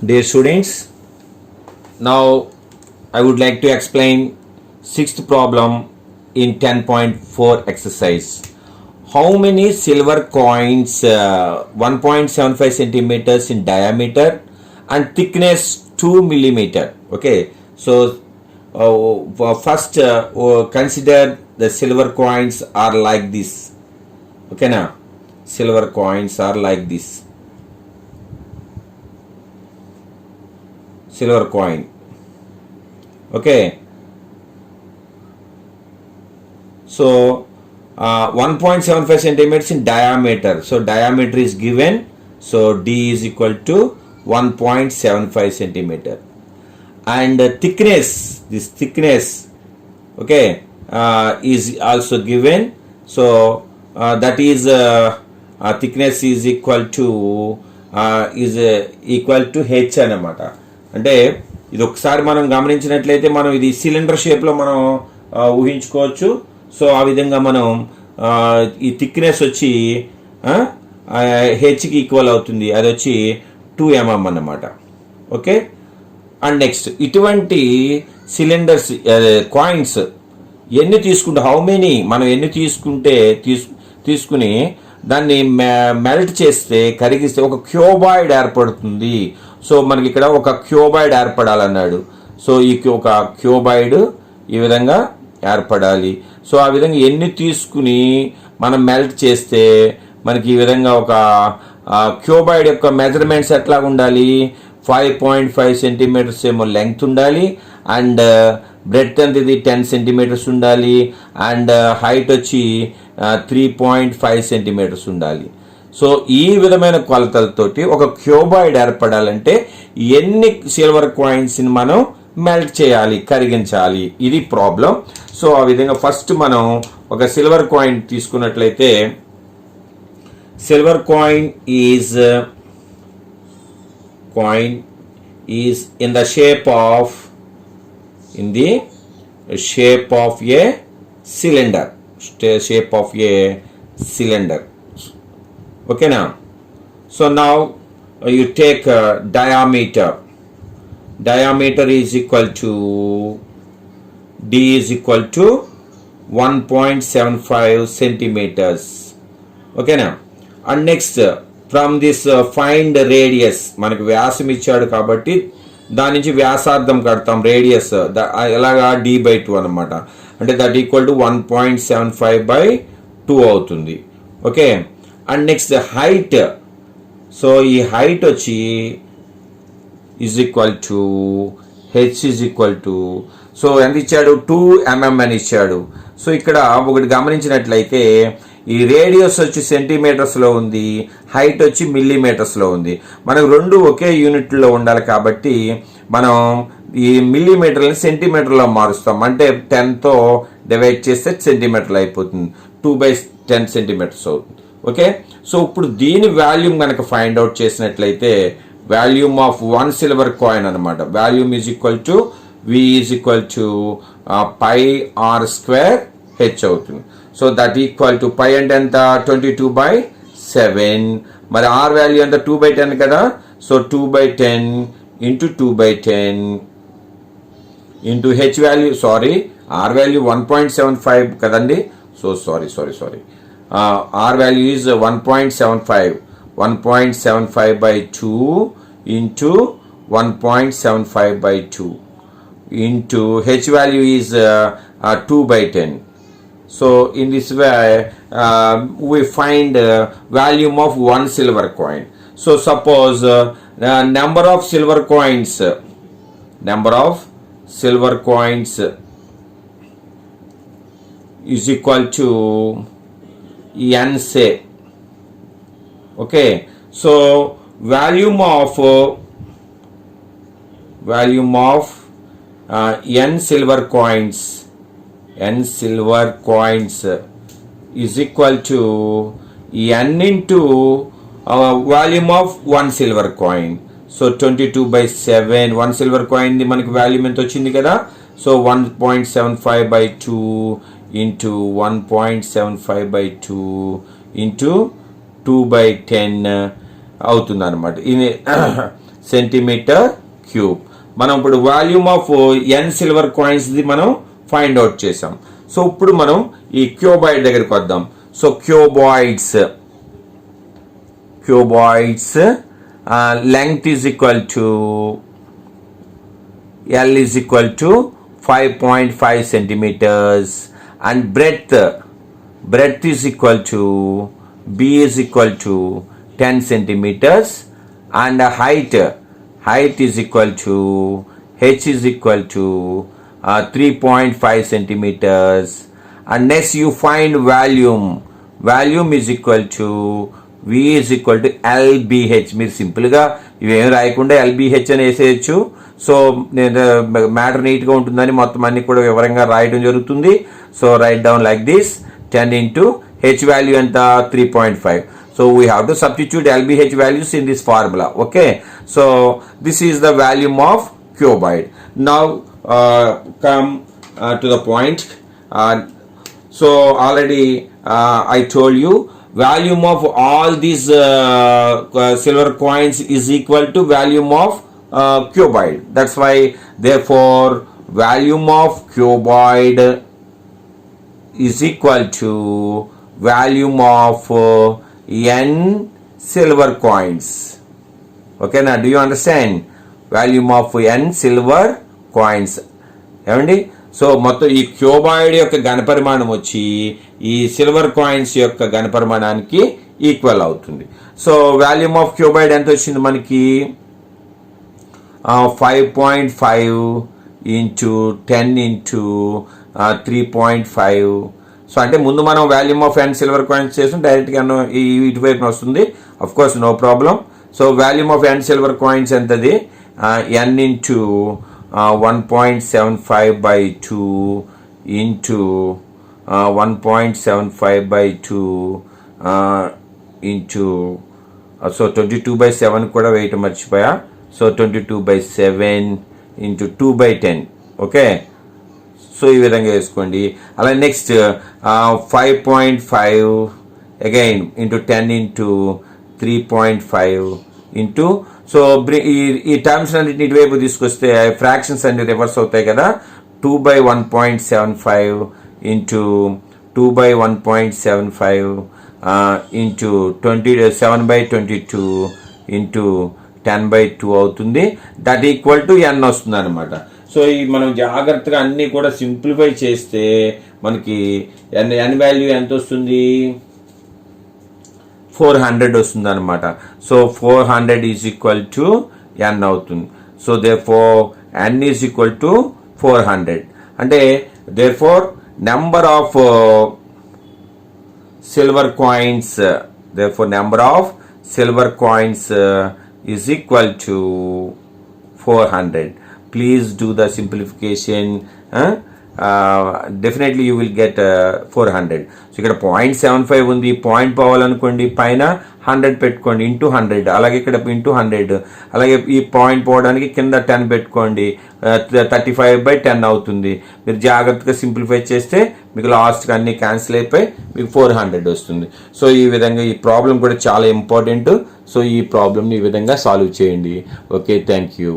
Dear students, now I would like to explain sixth problem in 10.4 exercise. How many silver coins 1.75 centimeters in diameter and thickness 2 millimeter? Okay, so first consider the silver coins are like this. Okay, now silver coins are like this. Silver coin. Okay, so 1.75 centimeters in diameter. So diameter is given. So D is equal to 1.75 centimeter. And thickness, this thickness, okay, is also given. So that is thickness is equal to H అన్నమాట. అంటే ఇది ఒకసారి మనం గమనించినట్లయితే మనం ఇది cylinder షేప్లో మనం ఊహించుకోవచ్చు. సో ఆ విధంగా మనం ఈ థిక్నెస్ వచ్చి హెచ్కి ఈక్వల్ అవుతుంది. అది వచ్చి 2 mm అన్నమాట. ఓకే, అండ్ నెక్స్ట్ ఇటువంటి సిలిండర్స్ కాయిన్స్ ఎన్ని తీసుకుంటే మనం ఎన్ని తీసుకుని దాన్ని మెల్ట్ చేస్తే కరిగిస్తే ఒక క్యూబాయిడ్ ఏర్పడుతుంది. సో మనకి ఇక్కడ ఒక క్యూబాయిడ్ ఏర్పడాలన్నాడు. సో ఒక క్యూబాయిడ్ ఈ విధంగా ఏర్పడాలి. సో ఆ విధంగా ఎన్ని తీసుకుని మనం మెల్ట్ చేస్తే మనకి ఈ విధంగా ఒక క్యూబాయిడ్ యొక్క మెజర్మెంట్స్ ఎట్లా ఉండాలి? 5.5 సెంటీమీటర్స్ ఏమో లెంగ్త్ ఉండాలి, అండ్ బ్రెడ్త్ ఎంత ఇది 10 సెంటీమీటర్స్ ఉండాలి, అండ్ హైట్ వచ్చి 3.5 సెంటీమీటర్స్ ఉండాలి. సో ఈ విధమైన కొలతలతోటి ఒక క్యూబాయిడ్ ఏర్పడాలంటే ఎన్ని సిల్వర్ కాయిన్స్ని మనం మెల్ట్ చేయాలి, కరిగించాలి, ఇది ప్రాబ్లం. సో ఆ విధంగా ఫస్ట్ మనం ఒక సిల్వర్ కాయిన్ తీసుకున్నట్లయితే silver coin is in the shape of a cylinder. Okay, now so now you take diameter is equal to D is equal to 1.75 centimeters. Okay, now and next from this find radius. మనకు వ్యాసం ఇచ్చాడు కాబట్టి దాని నుంచి వ్యాసార్థం కడతాం. Radius ఎలాగా D/2 అనమాట. అంటే దట్ ఈక్వల్ టు 1.75/2 అవుతుంది. Okay, and next height. So ఈ హైట్ వచ్చి is equal to H is equal to, so ఎంత ఇచ్చాడు? 2 mm అని ఇచ్చాడు. సో ఇక్కడ ఒకటి గమనించినట్లయితే ఈ రేడియస్ వచ్చి సెంటీమీటర్స్లో ఉంది, హైట్ వచ్చి మిల్లీమీటర్స్లో ఉంది. మనకు రెండు ఒకే యూనిట్లో ఉండాలి కాబట్టి మనం ఈ మిల్లీమీటర్ని సెంటీమీటర్లో మారుస్తాం. అంటే 10తో డివైడ్ చేస్తే సెంటీమీటర్లు అయిపోతుంది. 2/10 సెంటీమీటర్స్ అవుతుంది. ఓకే, సో ఇప్పుడు దీని వాల్యూమ్ కనుక ఫైండ్ అవుట్ చేసినట్లయితే వాల్యూమ్ ఆఫ్ 1 సిల్వర్ కాయిన్ అనమాట. Volume is equal to V is equal to πr² H అవుతుంది. So that equal to pi అంటే ఎంత? 22/7. మరి R వాల్యూ ఎంత? 2/10 కదా. So 2/10 into 2/10 into H value, sorry R value 1.75 కదండి. So sorry R value is 1.75/2 into 1.75/2 into H value is 2/10. So in this way we find volume of 1 silver coin. So suppose number of silver coins is equal to n say. Okay, so volume of n silver coins is equal to n into volume of 1 silver coin. So 22/7. 1 silver coin the మనకి volume ఎంత వచ్చింది కదా. So 1.75/2 into 1.75/2 into 2/10 అవుతుంది అనమాట. ఇది centimetre cube. మనం ఇప్పుడు volume of n silver కాయిన్స్ది మనం ఫైండ్ అవుట్ చేసాం. సో ఇప్పుడు మనం ఈ క్యూబాయిడ్ దగ్గరికి వద్దాం. So cuboids length is equal to L is equal to 5.5 centimeters and breadth is equal to B is equal to 10 centimeters and height is equal to H is equal to 3.5 centimeters. And next you find volume is equal to V is equal to LBH. మీరు సింపుల్గా ఇవేం రాయకుండా LBH అని వేసేయచ్చు. So నేను matter నీట్గా ఉంటుందని మొత్తం అన్ని కూడా వివరంగా రాయడం జరుగుతుంది. So right down like this 10 into H value ఎంత 3.5. So we have to substitute LBH values in this formula. Okay. So this is the volume of cuboid. Now come to the point. So already I told you volume of all these silver coins is equal to volume of cuboid. That's why therefore volume of cuboid is equal to volume of n silver coins. Okay, now do you understand? Volume of n silver coins. ఏమండి? So మొత్తం ఈ cuboid యొక్క ఘనపరిమాణం వచ్చి ఈ silver coins యొక్క ఘనపరిమాణానికి equal అవుతుంది. So volume of cuboid ఎంత వచ్చింది మనకి 5.5 into 10 into 3.5. సో అంటే ముందు మనం volume of n silver coins చేసాం, డైరెక్ట్గా ఇటువైపు వస్తుంది. Of course no problem. So volume of n silver coins ఎంతది n into 1.75 by 2 into 1.75 by 2 into so 22 by 7 కూడా వేయటం మర్చిపోయా. So 22 by 7 into 2 by 10. Okay, so ఈ విధంగా వేసుకోండి. అలా next 5.5 again into 10 into 3.5 into so ఈ టర్మ్స్ అన్నిటిని ఇటువైపు తీసుకొస్తే ఫ్రాక్షన్స్ అన్ని రివర్స్ అవుతాయి కదా. 2 by 1.75 into 2 by 1.75 into 27 by 22 into 10 by 2 అవుతుంది. దట్ ఈక్వల్ టు n వస్తుంది అనమాట. సో ఈ మనం జాగ్రత్తగా అన్నీ కూడా సింప్లిఫై చేస్తే మనకి n వాల్యూ ఎంత వస్తుంది 400 వస్తుంది అనమాట. So 400 is equal to n అవుతుంది. So therefore n is equal to 400. అంటే therefore number of silver coins, therefore number of silver coins is equal to 400. Please do the simplification. Definitely you will get 400. So ఇక్కడ 0.75 ఉంది, point పోవాలనుకోండి పైన 100 పెట్టుకోండి into 100. అలాగే ఇక్కడ into 100. అలాగే ఈ point పోవడానికి కింద 10 పెట్టుకోండి, 35 by 10 అవుతుంది. మీరు జాగ్రత్తగా సింప్లిఫై చేస్తే మీకు లాస్ట్గా అన్ని క్యాన్సిల్ అయిపోయి మీకు 400 వస్తుంది. సో ఈ విధంగా ఈ ప్రాబ్లం కూడా చాలా ఇంపార్టెంట్. సో ఈ ప్రాబ్లమ్ని ఈ విధంగా సాల్వ్ చేయండి. Okay, thank you.